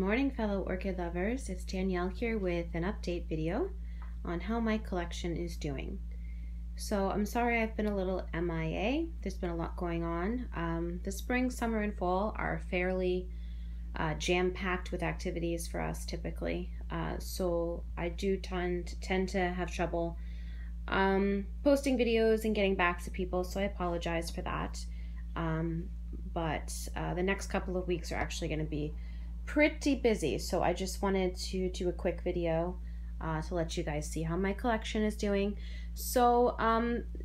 morning, fellow orchid lovers. It's Danielle here with an update video on how my collection is doing. So I'm sorry I've been a little MIA. There's been a lot going on. The spring, summer, and fall are fairly jam-packed with activities for us typically. So I do tend to have trouble posting videos and getting back to people, so I apologize for that. But the next couple of weeks are actually going to be pretty busy, so I just wanted to do a quick video to let you guys see how my collection is doing. So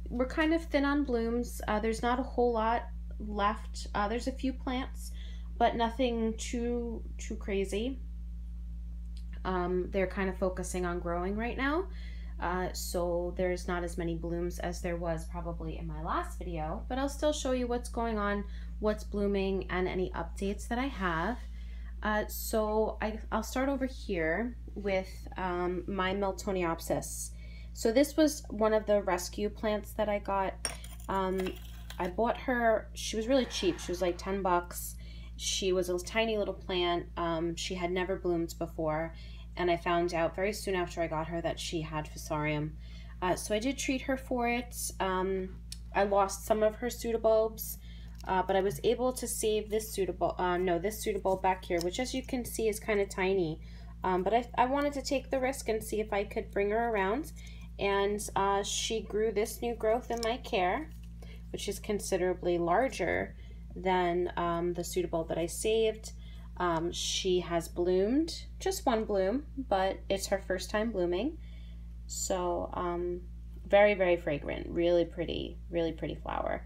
we're kind of thin on blooms. There's not a whole lot left. There's a few plants, but nothing too crazy. They're kind of focusing on growing right now. So there's not as many blooms as there was probably in my last video, but I'll still show you what's going on, what's blooming, and any updates that I have. So I'll start over here with my Miltoniopsis. So this was one of the rescue plants that I got. I bought her, she was really cheap. She was like 10 bucks. She was a tiny little plant. She had never bloomed before. And I found out very soon after I got her that she had fusarium. So I did treat her for it. I lost some of her pseudobulbs, but I was able to save this pseudobulb back here, which as you can see is kind of tiny. But I wanted to take the risk and see if I could bring her around. And she grew this new growth in my care, which is considerably larger than the pseudobulb that I saved. She has bloomed, just one bloom, but it's her first time blooming. So very, very fragrant, really pretty flower.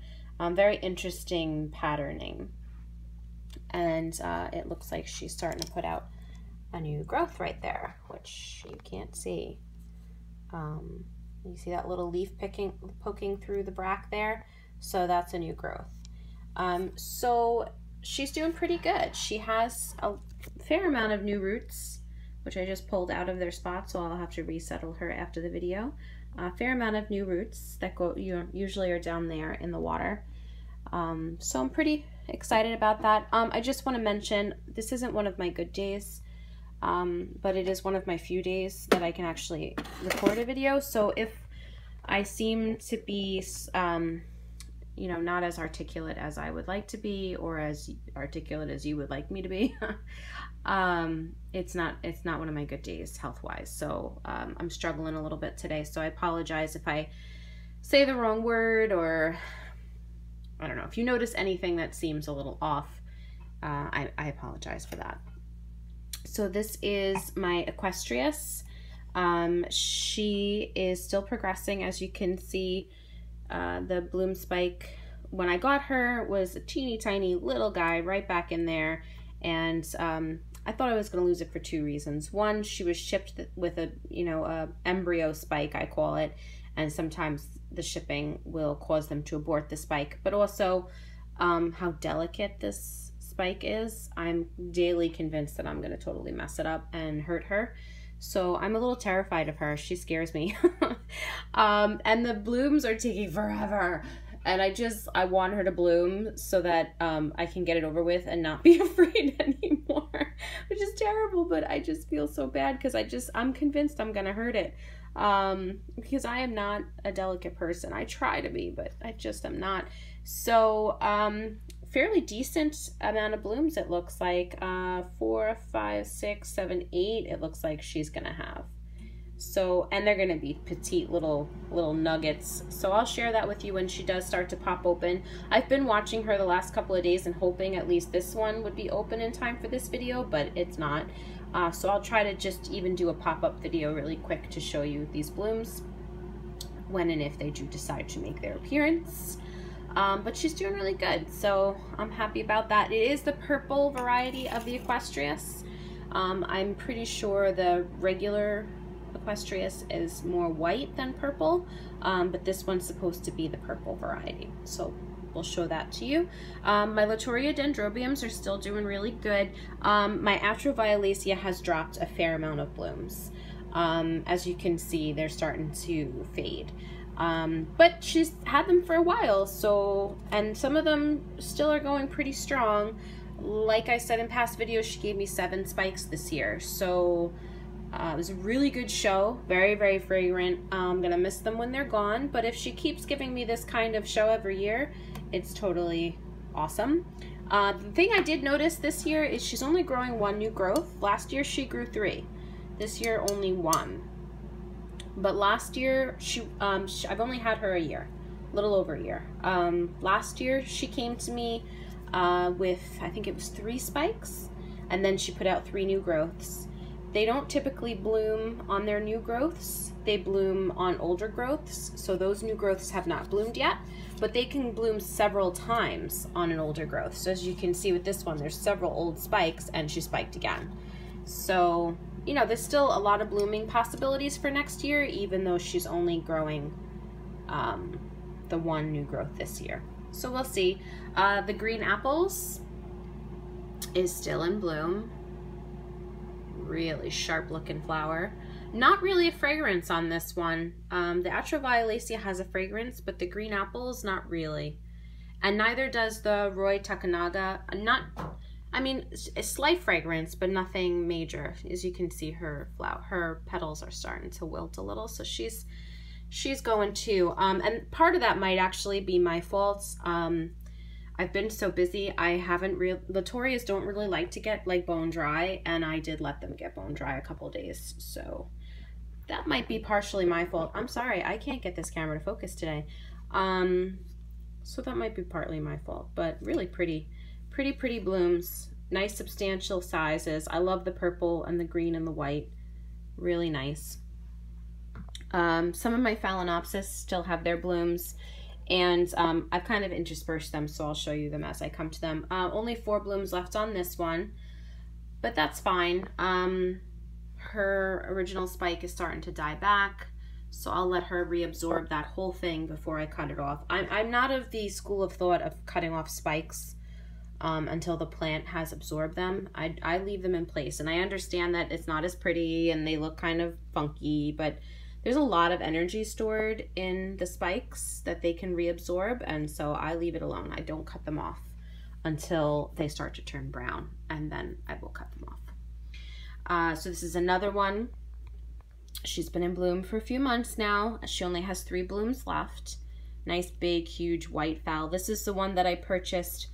Very interesting patterning. And it looks like she's starting to put out a new growth right there, which you can't see. You see that little leaf poking through the bract there? So that's a new growth. So she's doing pretty good. She has a fair amount of new roots, which I just pulled out of their spot, so I'll have to resettle her after the video. A fair amount of new roots that usually are down there in the water. So I'm pretty excited about that. I just want to mention, this isn't one of my good days, but it is one of my few days that I can actually record a video. So if I seem to be you know, not as articulate as I would like to be, or as articulate as you would like me to be, it's not one of my good days health-wise. So I'm struggling a little bit today, so I apologize if I say the wrong word, or I don't know, if you notice anything that seems a little off, I apologize for that. So this is my Equestrius. She is still progressing, as you can see. The bloom spike when I got her was a teeny tiny little guy right back in there, and I thought I was going to lose it for two reasons. One, she was shipped with a embryo spike, I call it, and sometimes the shipping will cause them to abort the spike, but also how delicate this spike is. I'm daily convinced that I'm going to totally mess it up and hurt her. So I'm a little terrified of her. She scares me. And the blooms are taking forever. And I want her to bloom so that I can get it over with and not be afraid anymore, which is terrible, but I just feel so bad because I'm convinced I'm going to hurt it. Because I am not a delicate person. I try to be, but I just am not. So, fairly decent amount of blooms, it looks like. 4, 5, 6, 7, 8 it looks like she's gonna have. So, and they're gonna be petite little nuggets, so I'll share that with you when she does start to pop open. I've been watching her the last couple of days and hoping at least this one would be open in time for this video, but it's not. So I'll try to just even do a pop-up video really quick to show you these blooms when and if they do decide to make their appearance. But she's doing really good, so I'm happy about that. It is the purple variety of the Equestrius. I'm pretty sure the regular Equestrius is more white than purple, but this one's supposed to be the purple variety, so we'll show that to you. My Latoria dendrobiums are still doing really good. My Atroviolacea has dropped a fair amount of blooms. As you can see, they're starting to fade. But she's had them for a while, so, and some of them still are going pretty strong. Like I said in past videos, she gave me 7 spikes this year. So it was a really good show, very, very fragrant. I'm gonna miss them when they're gone, but if she keeps giving me this kind of show every year, it's totally awesome. The thing I did notice this year is she's only growing 1 new growth. Last year she grew 3. This year only 1. But last year, I've only had her a year, a little over a year. Last year she came to me with, I think it was 3 spikes, and then she put out 3 new growths. They don't typically bloom on their new growths. They bloom on older growths, so those new growths have not bloomed yet, but they can bloom several times on an older growth. So as you can see with this one, there's several old spikes and she spiked again. So, you know, there's still a lot of blooming possibilities for next year, even though she's only growing the 1 new growth this year. So we'll see. The green apples is still in bloom. Really sharp looking flower. Not really a fragrance on this one. The Atroviolacea has a fragrance, but the green apples, not really. And neither does the Roy Takanaga. I mean, a slight fragrance, but nothing major. As you can see, her petals are starting to wilt a little, so she's going too. And part of that might actually be my fault. I've been so busy, the Torias don't really like to get like bone dry, and I did let them get bone dry a couple days, so that might be partially my fault. I'm sorry, I can't get this camera to focus today. So that might be partly my fault, but really pretty blooms, nice substantial sizes. I love the purple and the green and the white, really nice. Some of my Phalaenopsis still have their blooms, and I've kind of interspersed them, so I'll show you them as I come to them. Only 4 blooms left on this one, but that's fine. Her original spike is starting to die back, so I'll let her reabsorb that whole thing before I cut it off. I'm not of the school of thought of cutting off spikes until the plant has absorbed them. I leave them in place, and I understand that it's not as pretty and they look kind of funky, but there's a lot of energy stored in the spikes that they can reabsorb, and so I leave it alone. I don't cut them off until they start to turn brown, and then I will cut them off. So this is another one. She's been in bloom for a few months now. She only has 3 blooms left. Nice big huge white phal. This is the one that I purchased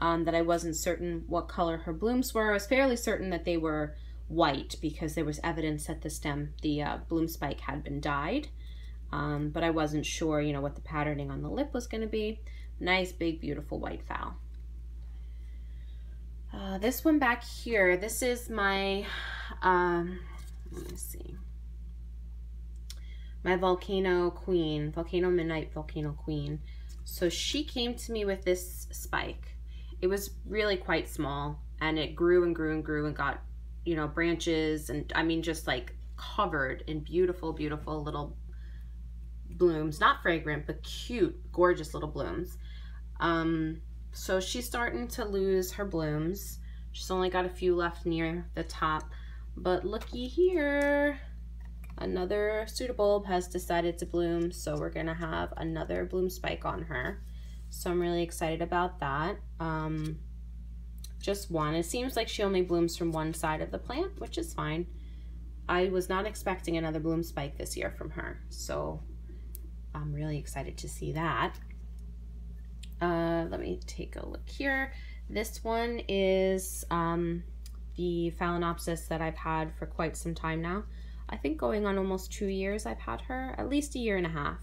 that I wasn't certain what color her blooms were. I was fairly certain that they were white because there was evidence that the bloom spike had been dyed, but I wasn't sure, you know, what the patterning on the lip was going to be. Nice big beautiful white phal. This one back here, this is my let me see, my Volcano Midnight Volcano Queen. So she came to me with this spike. It was really quite small, and it grew and grew and grew and got, you know, branches, and I mean just like covered in beautiful little blooms. Not fragrant, but cute, gorgeous little blooms. So she's starting to lose her blooms. She's only got a few left near the top, but looky here, another pseudobulb has decided to bloom, so we're gonna have another bloom spike on her. So I'm really excited about that. Just one. It seems like she only blooms from one side of the plant, which is fine. I was not expecting another bloom spike this year from her, so I'm really excited to see that. Let me take a look here. This one is the Phalaenopsis that I've had for quite some time now. I think going on almost 2 years I've had her, at least 1.5 years.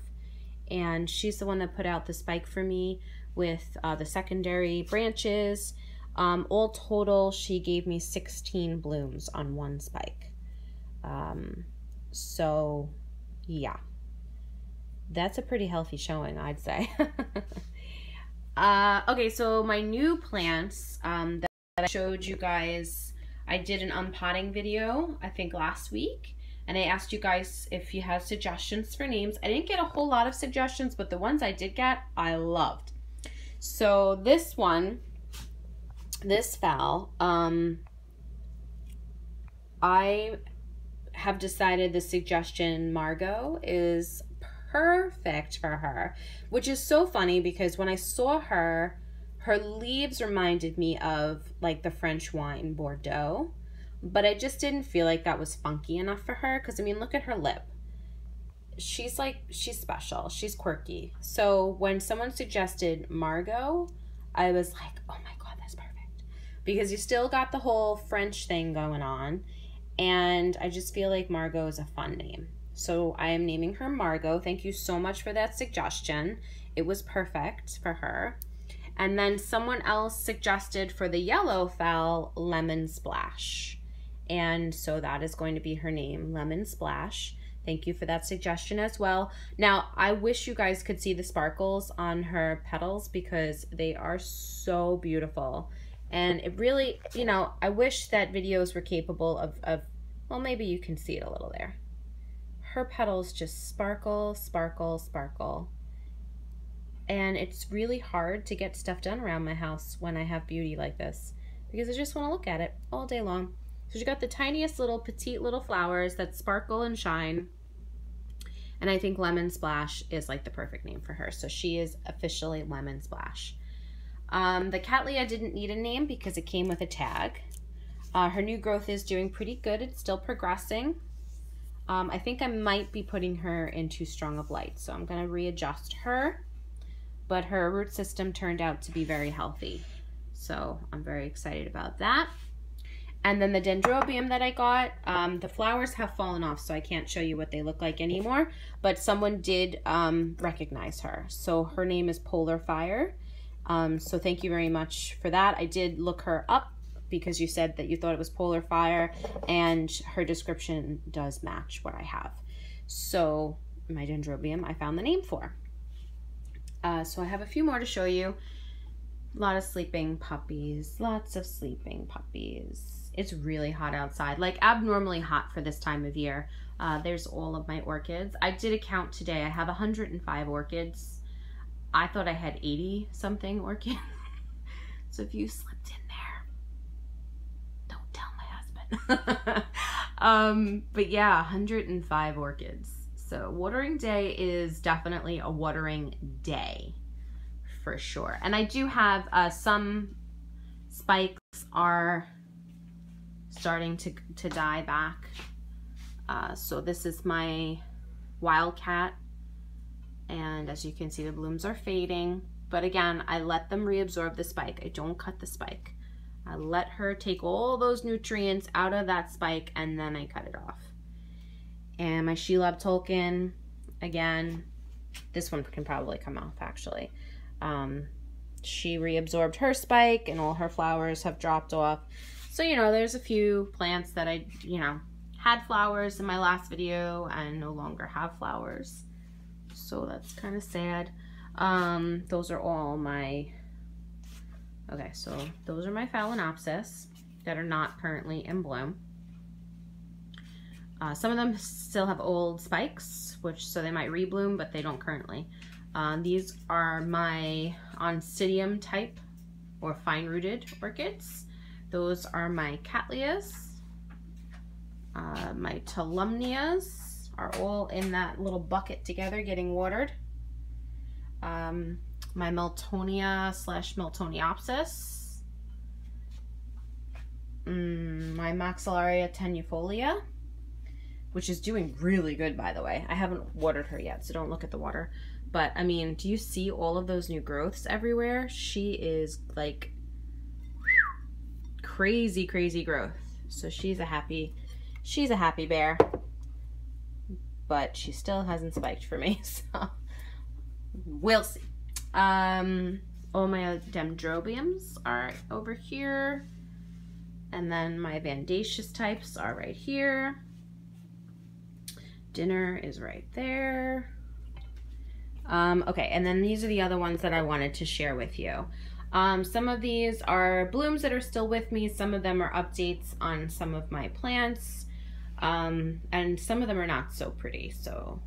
And she's the one that put out the spike for me with the secondary branches. All total, she gave me 16 blooms on 1 spike. So yeah, that's a pretty healthy showing, I'd say. Okay, so my new plants that I showed you guys, I did an unpotting video, I think last week, and I asked you guys if you had suggestions for names. I didn't get a whole lot of suggestions, but the ones I did get, I loved. So this one, this phal, I have decided the suggestion Margot is perfect for her, which is so funny because when I saw her Her leaves reminded me of like the French wine Bordeaux, but I just didn't feel like that was funky enough for her. Because I mean, look at her lip. She's special. She's quirky. So when someone suggested Margot, I was like, oh my God, that's perfect. Because you still got the whole French thing going on. And I just feel like Margot is a fun name. So I am naming her Margot. Thank you so much for that suggestion. It was perfect for her. And then someone else suggested for the yellow phal, Lemon Splash. And so that is going to be her name, Lemon Splash. Thank you for that suggestion as well. Now, I wish you guys could see the sparkles on her petals because they are so beautiful. And it really, you know, I wish that videos were capable of, well, maybe you can see it a little there. Her petals just sparkle, sparkle, sparkle. And it's really hard to get stuff done around my house when I have beauty like this because I just want to look at it all day long. So she got the tiniest little petite little flowers that sparkle and shine. And I think Lemon Splash is like the perfect name for her. So she is officially Lemon Splash. The Cattleya didn't need a name because it came with a tag. Her new growth is doing pretty good. It's still progressing. I think I might be putting her in too strong of light. So I'm going to readjust her. But her root system turned out to be very healthy. So I'm very excited about that. And then the dendrobium that I got, the flowers have fallen off, so I can't show you what they look like anymore. But someone did recognize her. So her name is Polar Fire. So thank you very much for that. I did look her up because you said that you thought it was Polar Fire, and her description does match what I have. So my dendrobium, I found the name for. So I have a few more to show you. A lot of sleeping puppies, lots of sleeping puppies. It's really hot outside, like abnormally hot for this time of year. There's all of my orchids. I did a count today. I have 105 orchids. I thought I had 80 something orchids. So if you slipped in there, don't tell my husband. But yeah, 105 orchids. So watering day is definitely a watering day for sure. And I do have some spikes are starting to die back. So this is my Wildcat. And as you can see, the blooms are fading. But again, I let them reabsorb the spike. I don't cut the spike. I let her take all those nutrients out of that spike and then I cut it off. And my Shelob Tolkien, again, this one can probably come off actually. She reabsorbed her spike and all her flowers have dropped off. So, you know, there's a few plants that I, you know, had flowers in my last video and no longer have flowers. So that's kind of sad. Those are all my, okay, so those are my Phalaenopsis that are not currently in bloom. Some of them still have old spikes, so they might rebloom, but they don't currently. These are my Oncidium type or fine-rooted orchids. Those are my Cattleyas. My Tolumnias are all in that little bucket together getting watered. My Miltonia / Miltoniopsis. My Maxillaria tenuifolia, which is doing really good, by the way. I haven't watered her yet, so don't look at the water. But, I mean, do you see all of those new growths everywhere? She is, like, crazy, crazy growth. So she's a happy bear. But she still hasn't spiked for me, so we'll see. All my dendrobiums are over here. And then my Vandaceous types are right here. Dinner is right there. Okay, and then these are the other ones that I wanted to share with you. Some of these are blooms that are still with me. Some of them are updates on some of my plants. And some of them are not so pretty, so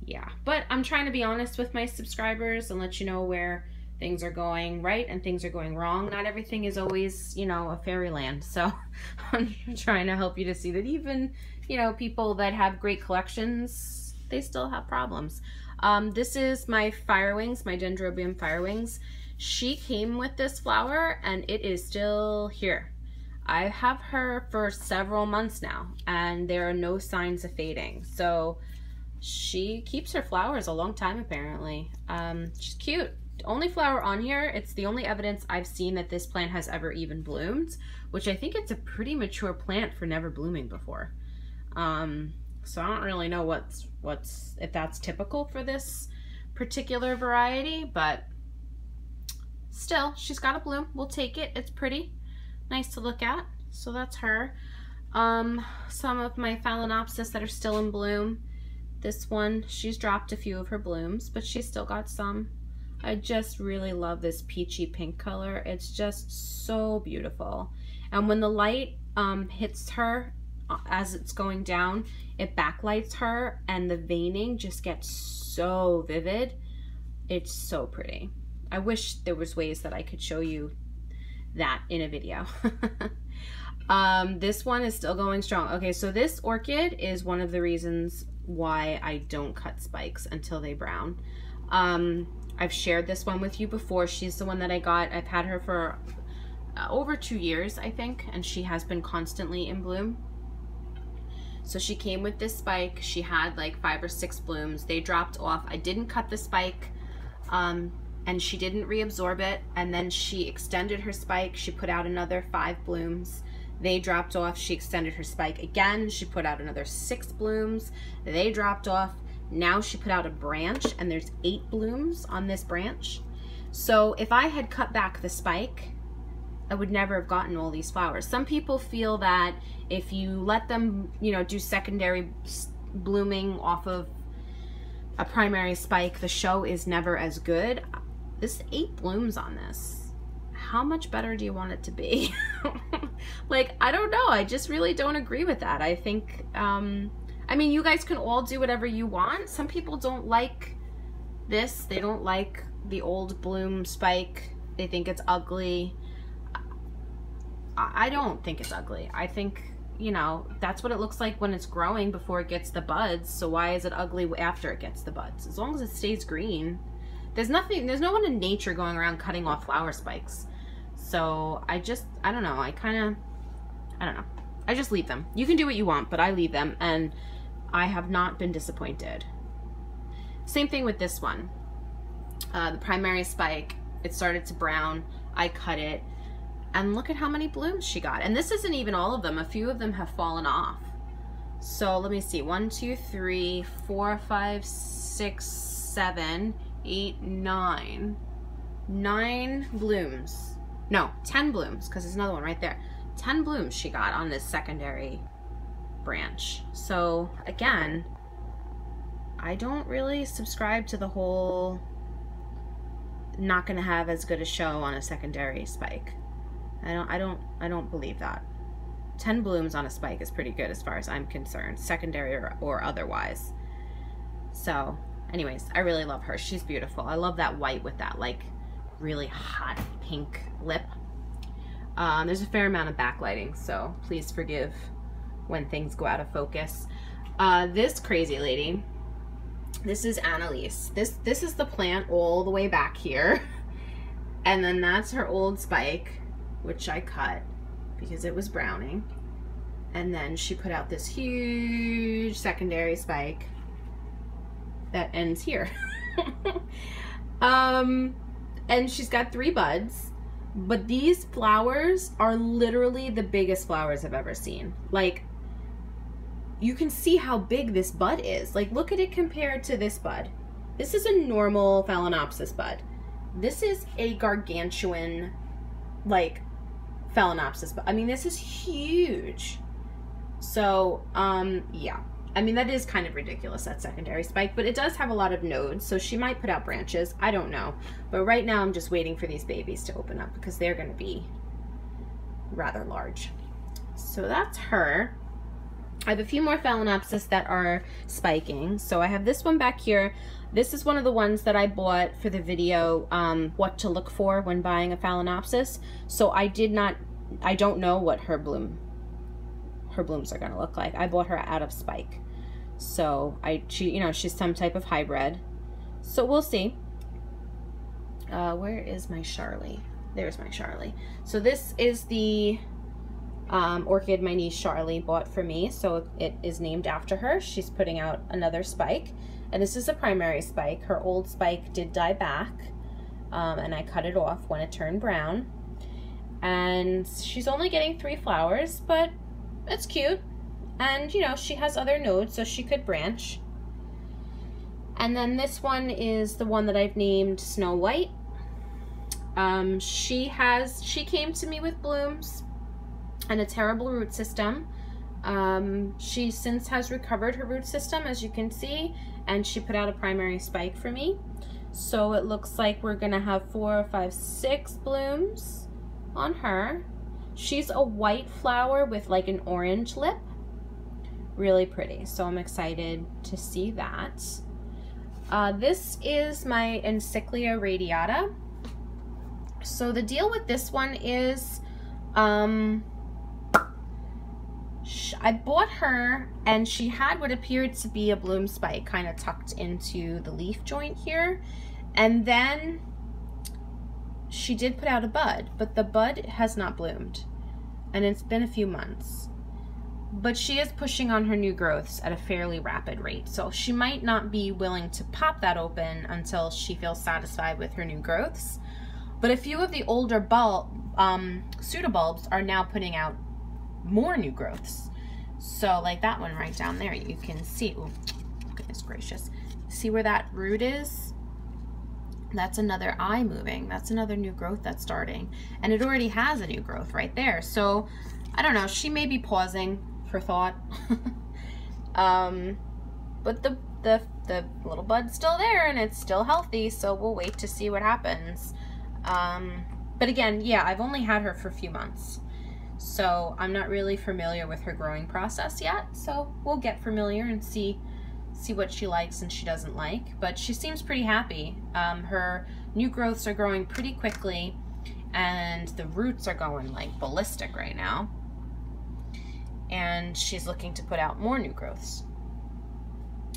yeah. But I'm trying to be honest with my subscribers and let you know where things are going right and things are going wrong. Not everything is always, you know, a fairyland. So I'm trying to help you to see that even, you know, people that have great collections, they still have problems. This is my Firewings, my Dendrobium Firewings. She came with this flower and it is still here. I have her for several months now and there are no signs of fading. So she keeps her flowers a long time apparently. She's cute. Only flower on here, it's the only evidence I've seen that this plant has ever even bloomed, which I think it's a pretty mature plant for never blooming before. So I don't really know if that's typical for this particular variety, but still, she's got a bloom. We'll take it. It's pretty nice to look at. So that's her. Some of my Phalaenopsis that are still in bloom. This one, she's dropped a few of her blooms, but she's still got some. I just really love this peachy pink color. It's just so beautiful. And when the light hits her as it's going down, it backlights her and the veining just gets so vivid. It's so pretty. I wish there was ways that I could show you that in a video. This one is still going strong. Okay, so this orchid is one of the reasons why I don't cut spikes until they brown. I've shared this one with you before. She's the one that I got. I've had her for over 2 years, I think, and she has been constantly in bloom. So she came with this spike. She had like 5 or 6 blooms. They dropped off. I didn't cut the spike, and she didn't reabsorb it. And then she extended her spike. She put out another 5 blooms. They dropped off. She extended her spike again. She put out another 6 blooms. They dropped off. Now she put out a branch and there's 8 blooms on this branch. So if I had cut back the spike, I would never have gotten all these flowers. Some people feel that if you let them, you know, do secondary blooming off of a primary spike, the show is never as good. This 8 blooms on this. How much better do you want it to be? Like, I don't know. I just really don't agree with that. I think, I mean, you guys can all do whatever you want. Some people don't like this. They don't like the old bloom spike. They think it's ugly. I don't think it's ugly. I think, you know, that's what it looks like when it's growing before it gets the buds. So why is it ugly after it gets the buds? As long as it stays green. There's no one in nature going around cutting off flower spikes. So I don't know. I don't know. I just leave them. You can do what you want, but I leave them, and I have not been disappointed. Same thing with this one. The primary spike, it started to brown. I cut it, and look at how many blooms she got. And this isn't even all of them. A few of them have fallen off. So let me see. 1, 2, 3, 4, 5, 6, 7, 8, 9. 9 blooms. No, 10 blooms, because there's another one right there. 10 blooms she got on this secondary branch. So again, I don't really subscribe to the whole not gonna have as good a show on a secondary spike. I don't believe that. 10 blooms on a spike is pretty good as far as I'm concerned, secondary or otherwise. So anyways, I really love her. She's beautiful. I love that white with that like really hot pink lip. There's a fair amount of backlighting, so please forgive when things go out of focus. This crazy lady, this is Annalise. This is the plant all the way back here. And then that's her old spike, which I cut because it was browning. And then she put out this huge secondary spike that ends here. And she's got 3 buds, but these flowers are literally the biggest flowers I've ever seen. Like, you can see how big this bud is. Like, look at it compared to this bud. This is a normal Phalaenopsis bud. This is a gargantuan, like, Phalaenopsis bud. I mean, this is huge. So, yeah. I mean, that is kind of ridiculous, that secondary spike, but it does have a lot of nodes, so she might put out branches. I don't know. But right now, I'm just waiting for these babies to open up because they're going to be rather large. So that's her. I have a few more Phalaenopsis that are spiking. So I have this one back here. This is one of the ones that I bought for the video, what to look for when buying a Phalaenopsis. So I don't know what her blooms are going to look like. I bought her out of spike. So she's some type of hybrid. So we'll see. Where is my Charlie? There's my Charlie. So this is the orchid my niece Charlie bought for me. So it is named after her. She's putting out another spike. And this is a primary spike. Her old spike did die back. And I cut it off when it turned brown. And she's only getting 3 flowers, but it's cute. And, you know, she has other nodes, so she could branch. And then this one is the one that I've named Snow White. She came to me with blooms and a terrible root system. She since has recovered her root system, as you can see, and she put out a primary spike for me. So it looks like we're gonna have 4, 5, 6 blooms on her. She's a white flower with like an orange lip. Really pretty, so I'm excited to see that. This is my Encyclia radiata. So the deal with this one is, I bought her and she had what appeared to be a bloom spike kind of tucked into the leaf joint here. And then she did put out a bud, but the bud has not bloomed. And it's been a few months. But she is pushing on her new growths at a fairly rapid rate. So she might not be willing to pop that open until she feels satisfied with her new growths. But a few of the older pseudobulbs are now putting out more new growths. So like that one right down there, you can see, oh goodness gracious. See where that root is? That's another eye moving. That's another new growth that's starting. And it already has a new growth right there. So I don't know, she may be pausing for thought. But the little bud's still there and it's still healthy, so we'll wait to see what happens. But again, yeah, I've only had her for a few months, so I'm not really familiar with her growing process yet. So we'll get familiar and see what she likes and she doesn't like. But she seems pretty happy. Her new growths are growing pretty quickly and the roots are going like ballistic right now. And she's looking to put out more new growths.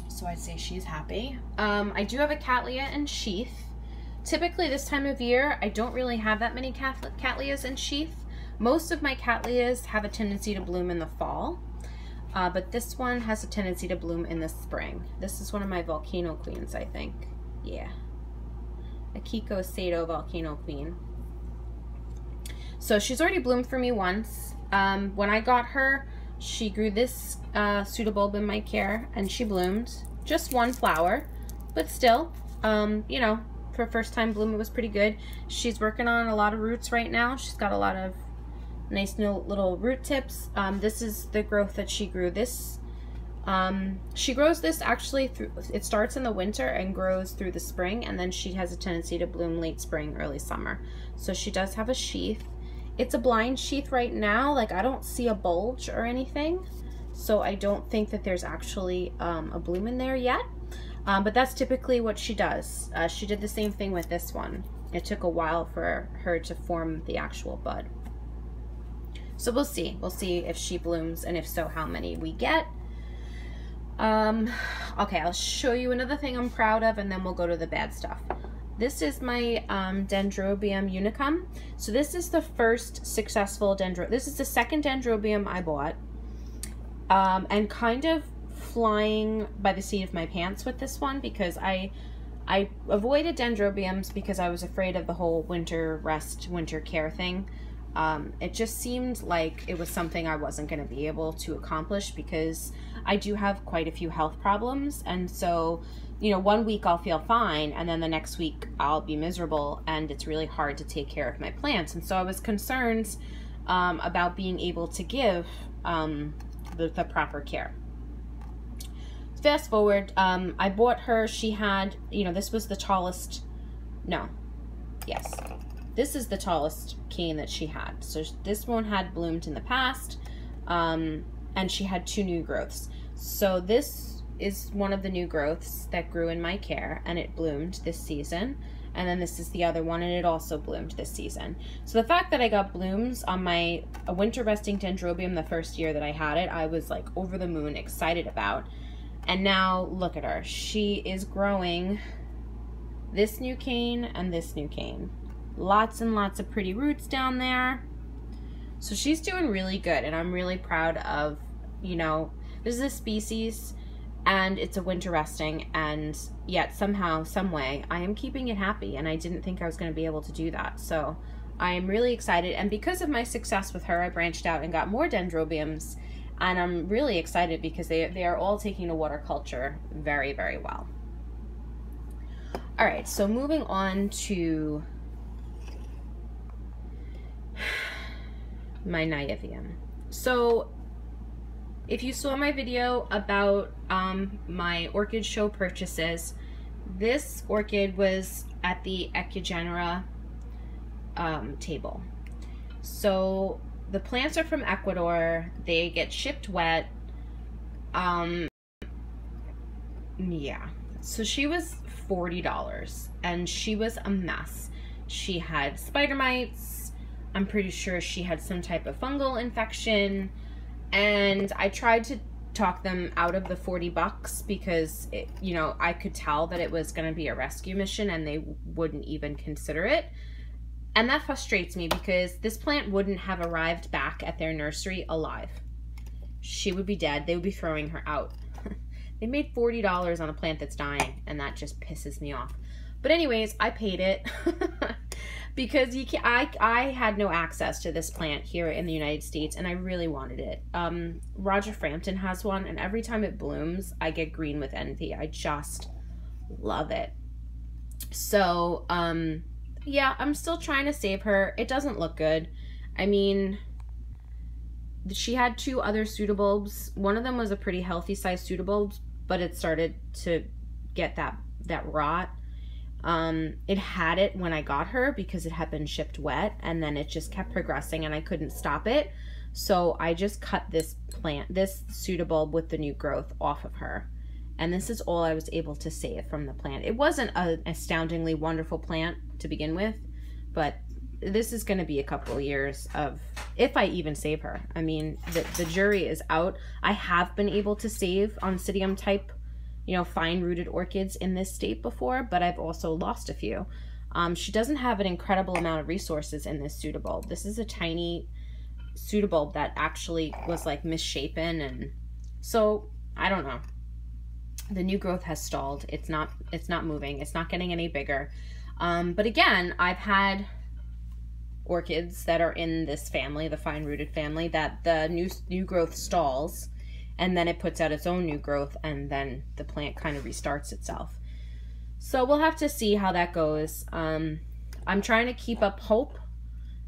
So I'd say she's happy. I do have a Cattleya in sheath. Typically this time of year, I don't really have that many Cattleyas in sheath. Most of my Cattleyas have a tendency to bloom in the fall, but this one has a tendency to bloom in the spring. This is one of my Volcano Queens, I think. Yeah. Akiko Sato Volcano Queen. So she's already bloomed for me once. When I got her, she grew this pseudobulb in my care and she bloomed. Just 1 flower, but still, you know, for a first time bloom, it was pretty good. She's working on a lot of roots right now. She's got a lot of nice new little root tips. This is the growth that she grew. She grows this actually through, it starts in the winter and grows through the spring, and then she has a tendency to bloom late spring, early summer. So she does have a sheath. It's a blind sheath right now. Like, I don't see a bulge or anything, so I don't think that there's actually a bloom in there yet. But that's typically what she does. She did the same thing with this one. It took a while for her to form the actual bud. So we'll see. We'll see if she blooms, and if so, how many we get. Okay, I'll show you another thing I'm proud of, and then we'll go to the bad stuff. This is my Dendrobium unicum. So this is the first successful this is the second Dendrobium I bought. And kind of flying by the seat of my pants with this one, because I avoided Dendrobiums because I was afraid of the whole winter rest, winter care thing. It just seemed like it was something I wasn't going to be able to accomplish, because I do have quite a few health problems. And so, you know, one week I'll feel fine, and then the next week I'll be miserable, and it's really hard to take care of my plants. And so I was concerned about being able to give the proper care. Fast forward, I bought her, she had, you know, this was the tallest, no, yes, this is the tallest cane that she had. So this one had bloomed in the past, and she had 2 new growths. So this is one of the new growths that grew in my care, and it bloomed this season. And then this is the other one, and it also bloomed this season. So the fact that I got blooms on my winter resting Dendrobium the first year that I had it, I was like over the moon excited about. And now look at her. She is growing this new cane and this new cane. Lots and lots of pretty roots down there. So she's doing really good, and I'm really proud of, you know, this is a species and it's a winter resting, and yet somehow, some way, I am keeping it happy, and I didn't think I was going to be able to do that. So I am really excited, and because of my success with her, I branched out and got more dendrobiums, and I'm really excited because they are all taking to water culture very, very well. All right, so moving on to my Naivium. So if you saw my video about my orchid show purchases, this orchid was at the Ecugenera table. So the plants are from Ecuador. They get shipped wet. Yeah. So she was $40 and she was a mess. She had spider mites. I'm pretty sure she had some type of fungal infection. And I tried to talk them out of the $40 because, you know, I could tell that it was going to be a rescue mission and they wouldn't even consider it. And that frustrates me because this plant wouldn't have arrived back at their nursery alive. She would be dead. They would be throwing her out. They made $40 on a plant that's dying, and that just pisses me off. But anyways, I paid it because I had no access to this plant here in the United States, and I really wanted it. Roger Frampton has one, and every time it blooms, I get green with envy. I just love it. So, yeah, I'm still trying to save her. It doesn't look good. I mean, she had 2 other pseudobulbs. One of them was a pretty healthy size pseudobulb, but it started to get that rot. It had it when I got her because it had been shipped wet, and then it just kept progressing and I couldn't stop it. So I just cut this pseudobulb with the new growth off of her. And this is all I was able to save from the plant. It wasn't an astoundingly wonderful plant to begin with, but this is going to be a couple of years of, if I even save her. I mean, the jury is out. I have been able to save Oncidium type, you know, fine-rooted orchids in this state before, but I've also lost a few. She doesn't have an incredible amount of resources in this pseudobulb. This is a tiny pseudobulb that actually was like misshapen, and so I don't know. The new growth has stalled. It's not moving. It's not getting any bigger. But again, I've had orchids that are in this family, the fine-rooted family, that the new growth stalls, and then it puts out its own new growth, and then the plant kind of restarts itself. So we'll have to see how that goes. I'm trying to keep up hope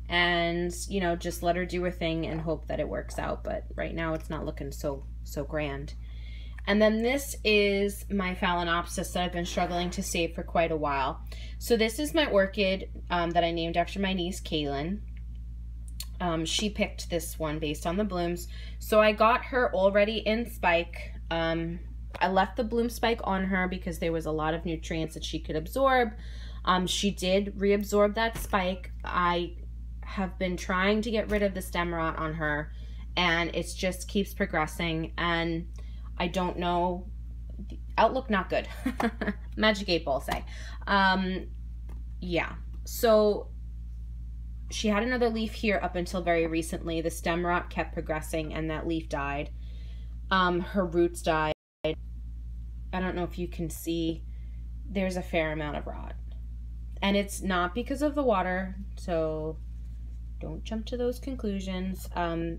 and, you know, just let her do her thing and hope that it works out. But right now it's not looking so grand. And then this is my Phalaenopsis that I've been struggling to save for quite a while. So this is my orchid that I named after my niece, Kaylin. She picked this one based on the blooms. So I got her already in spike. I left the bloom spike on her because there was a lot of nutrients that she could absorb. She did reabsorb that spike. I have been trying to get rid of the stem rot on her, and it just keeps progressing, and I don't know. Outlook not good. Magic 8 Ball say. Yeah. So she had another leaf here up until very recently. The stem rot kept progressing and that leaf died. Her roots died. I don't know if you can see. There's a fair amount of rot. And it's not because of the water, so don't jump to those conclusions.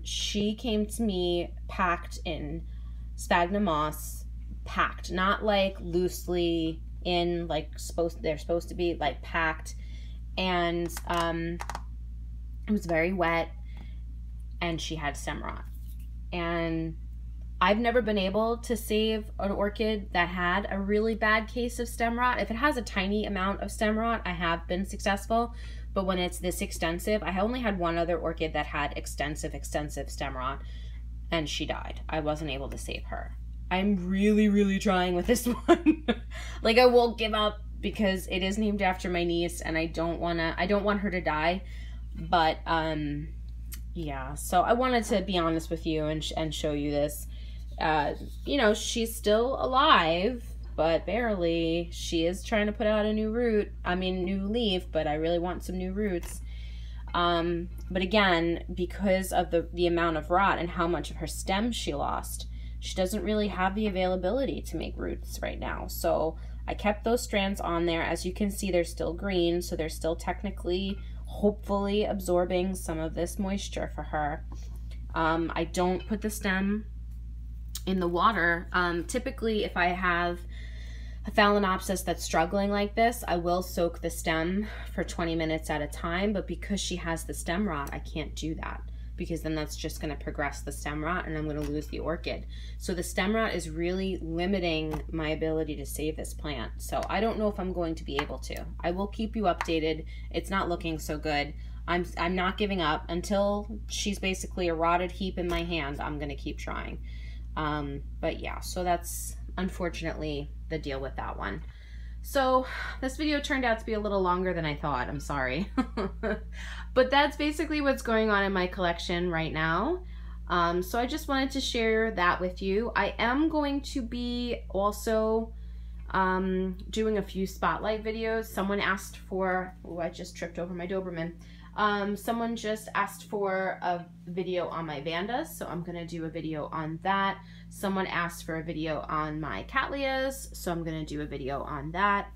She came to me packed in sphagnum moss, packed, not like loosely in, like they're supposed to be, like packed, and it was very wet, and she had stem rot. And I've never been able to save an orchid that had a really bad case of stem rot. If it has a tiny amount of stem rot, I have been successful, but when it's this extensive, I only had one other orchid that had extensive stem rot, and she died. I wasn't able to save her. I'm really trying with this one. Like, I won't give up because it is named after my niece, and I don't want her to die. But yeah, so I wanted to be honest with you and show you this. You know, she's still alive, but barely. She is trying to put out a new new leaf, but I really want some new roots. But again, because of the amount of rot and how much of her stem she lost, she doesn't really have the availability to make roots right now. So I kept those strands on there. As you can see, they're still green, so they're still technically, hopefully, absorbing some of this moisture for her. I don't put the stem in the water. Typically, if I have a Phalaenopsis that's struggling like this, I will soak the stem for 20 minutes at a time, but because she has the stem rot, I can't do that, because then that's just going to progress the stem rot and I'm going to lose the orchid. So the stem rot is really limiting my ability to save this plant. So I don't know if I'm going to be able to. I will keep you updated. It's not looking so good. I'm not giving up until she's basically a rotted heap in my hand. I'm going to keep trying. But yeah, so that's unfortunately the deal with that one. So this video turned out to be a little longer than I thought. I'm sorry. But that's basically what's going on in my collection right now. So I just wanted to share that with you. I am going to be also doing a few spotlight videos. Someone asked for, oh, I just tripped over my Doberman. Someone just asked for a video on my Vandas, so I'm going to do a video on that. Someone asked for a video on my Cattleyas, so I'm going to do a video on that.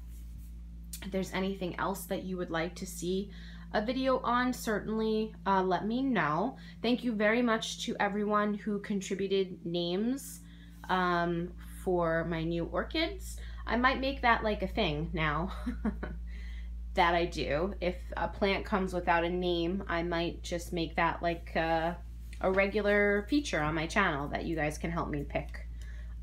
If there's anything else that you would like to see a video on, certainly let me know. Thank you very much to everyone who contributed names for my new orchids. I might make that like a thing now. That I do. If a plant comes without a name, I might just make that like a regular feature on my channel that you guys can help me pick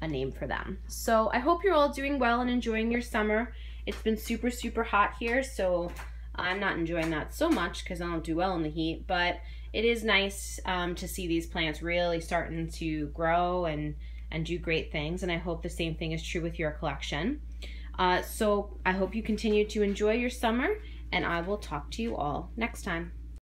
a name for them. So I hope you're all doing well and enjoying your summer. It's been super, super hot here, so I'm not enjoying that so much because I don't do well in the heat, but it is nice to see these plants really starting to grow and do great things, and I hope the same thing is true with your collection. So I hope you continue to enjoy your summer, and I will talk to you all next time.